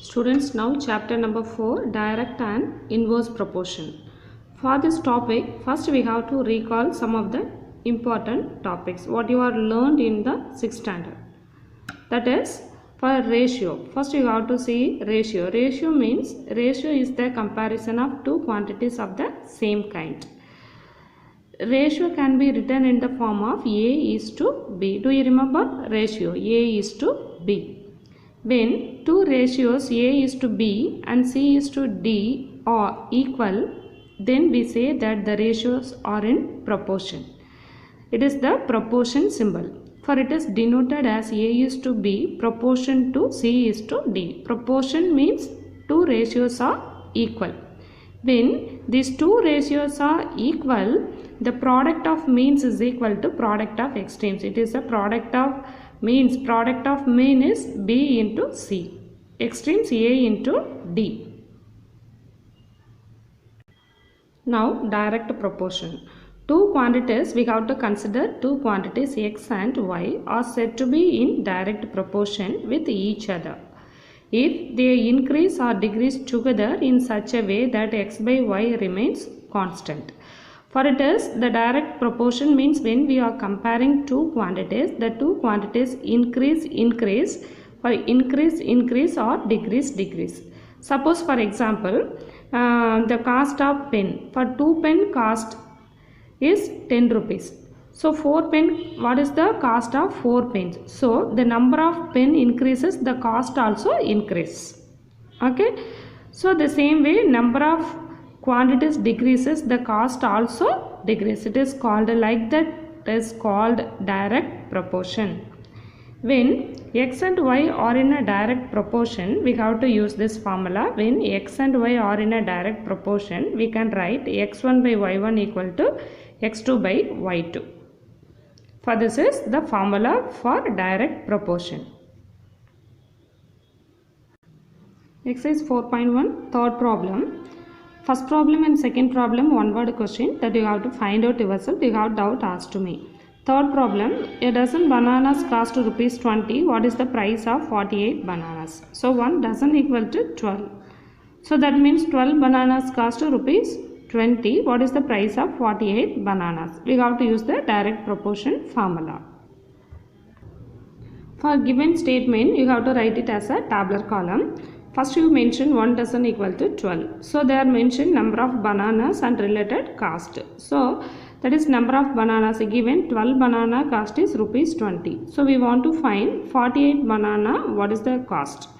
Students, now chapter number 4, direct and inverse proportion. For this topic, first we have to recall some of the important topics what you are learned in the 6th standard. That is, for ratio, first you have to see ratio. Ratio means ratio is the comparison of two quantities of the same kind. Ratio can be written in the form of A is to B. Do you remember ratio? A is to B. When two ratios A is to B and C is to D are equal, then we say that the ratios are in proportion. It is the proportion symbol. For it is denoted as A is to B, proportion to C is to D. Proportion means two ratios are equal. When these two ratios are equal, the product of means is equal to product of extremes. It is a product of means. Product of mean is B into C. Extremes A into D. Now direct proportion. Two quantities, we have to consider two quantities X and Y are said to be in direct proportion with each other if they increase or decrease together in such a way that X by Y remains constant. For it is the direct proportion means when we are comparing two quantities, the two quantities increase or increase or decrease. Suppose for example, the cost of pen, for 2 pen cost is 10 rupees. So 4 pen, what is the cost of 4 pens? So the number of pen increases, the cost also increase. Okay. So the same way number of quantities decreases, the cost also decreases. It is called like that. It is called direct proportion. When X and Y are in a direct proportion, we have to use this formula. When X and Y are in a direct proportion, we can write X1 by Y1 equal to X2 by Y2. For this is the formula for direct proportion. Exercise 4.1, third problem. First problem and second problem, one word question that you have to find out yourself. You have doubt asked to me. Third problem, a dozen bananas cost rupees 20. What is the price of 48 bananas? So 1 dozen equal to 12. So that means 12 bananas cost rupees 20. What is the price of 48 bananas? We have to use the direct proportion formula. For given statement, you have to write it as a tabular column. First you mention 1 dozen equal to 12. So they are mentioned number of bananas and related cost. So that is number of bananas given 12 banana cost is rupees 20. So we want to find 48 banana, what is the cost?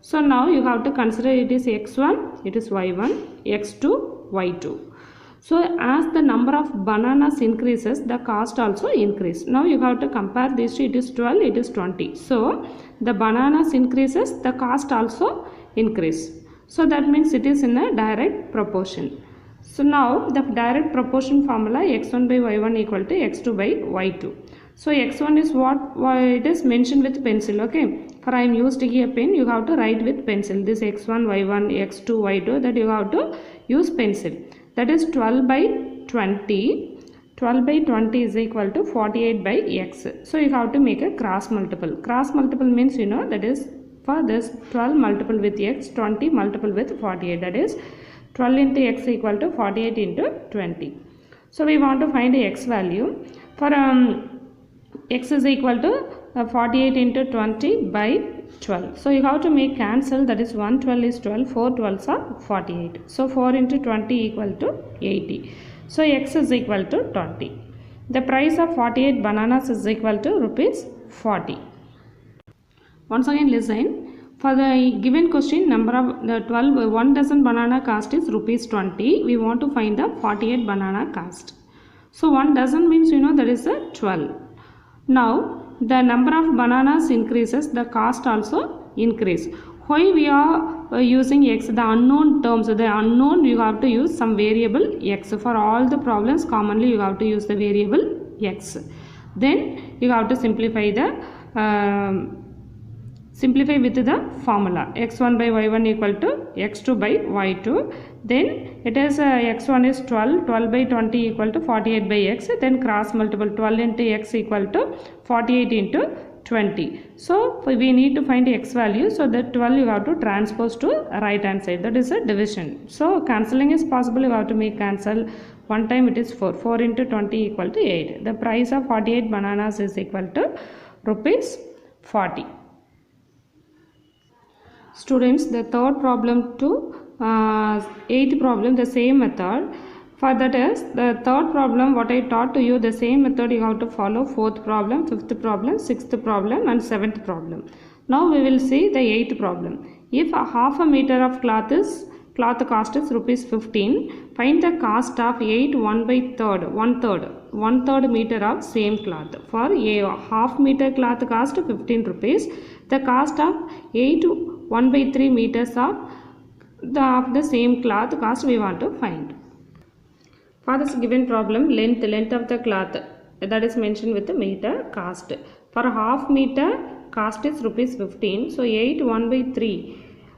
So now you have to consider it is X1, it is Y1, X2, Y2. So as the number of bananas increases, the cost also increase. Now you have to compare these two. It is 12, it is 20. So the bananas increases, the cost also increase. So that means it is in a direct proportion. So now the direct proportion formula X1 by Y1 equal to X2 by Y2. So X1 is what it is mentioned with pencil. Okay. For I am used here pen, you have to write with pencil. This X1, Y1, X2, Y2, that you have to use pencil. That is 12 by 20. 12 by 20 is equal to 48 by X. So you have to make a cross multiple. Cross multiple means you know that is for this 12 multiple with X, 20 multiple with 48. That is 12 into X equal to 48 into 20. So we want to find the X value. For X is equal to 48 into 20 by 12. So you have to make cancel, that is 1 12 is 12, 4 12s are 48. So 4 into 20 equal to 80. So X is equal to 20. The price of 48 bananas is equal to rupees 40. Once again listen. For the given question, number of the 12, 1 dozen banana cost is rupees 20. We want to find the 48 banana cost. So 1 dozen means you know that is a 12. Now the number of bananas increases, the cost also increase. Why we are using X, the unknown terms, the unknown you have to use some variable X. For all the problems commonly you have to use the variable X. Then you have to simplify with the formula X1 by Y1 equal to X2 by Y2. Then it is X1 is 12, 12 by 20 equal to 48 by X. Then cross multiple 12 into X equal to 48 into 20. So we need to find x value, so that 12 you have to transpose to right hand side, that is a division. So cancelling is possible, you have to make cancel. One time it is 4. 4 into 20 equal to 8. The price of 48 bananas is equal to rupees 40. Students, the third problem to eighth problem, the same method. For that is the third problem, what I taught to you, the same method you have to follow. Fourth problem, fifth problem, sixth problem and seventh problem. Now we will see the eighth problem. If a half a meter of cloth cost is rupees 15, find the cost of 8 one third meter of same cloth. For a half meter cloth cost 15 rupees, the cost of 8 1/3 meters of the same cloth cost we want to find. For this given problem, length of the cloth, that is mentioned with the meter cost. For half meter cost is rupees 15. So 8 1/3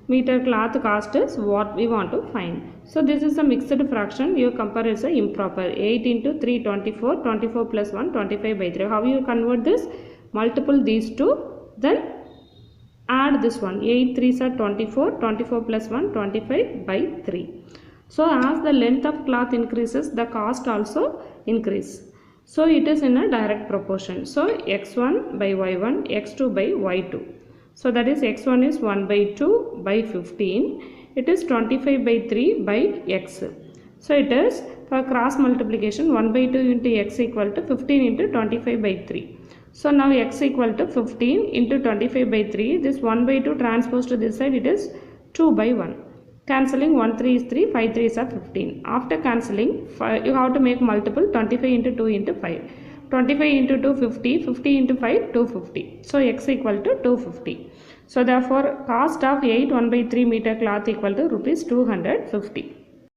meter cloth cost is what we want to find. So this is a mixed fraction. You compare is a improper. 8 into 3 24. 24 plus 1 25/3. How you convert this? Multiple these two, then add this one. 8 3s are 24. 24 plus 1 25/3. So as the length of cloth increases, the cost also increase. So it is in a direct proportion. So x1 by y1, x2 by y2. So that is x1 is 1/2 by 15. It is 25/3 by x. So it is, for cross multiplication, 1/2 into x equal to 15 into 25/3. So now x equal to 15 into 25/3. This 1/2 transposed to this side, it is 2/1. Cancelling 1 3 is 3, 5 3s are 15. After cancelling, you have to make multiple. 25 into 2 into 5. 25 into 2 50, 50 into 5 250. So x equal to 250. So therefore cost of 8 1/3 meter cloth equal to rupees 250.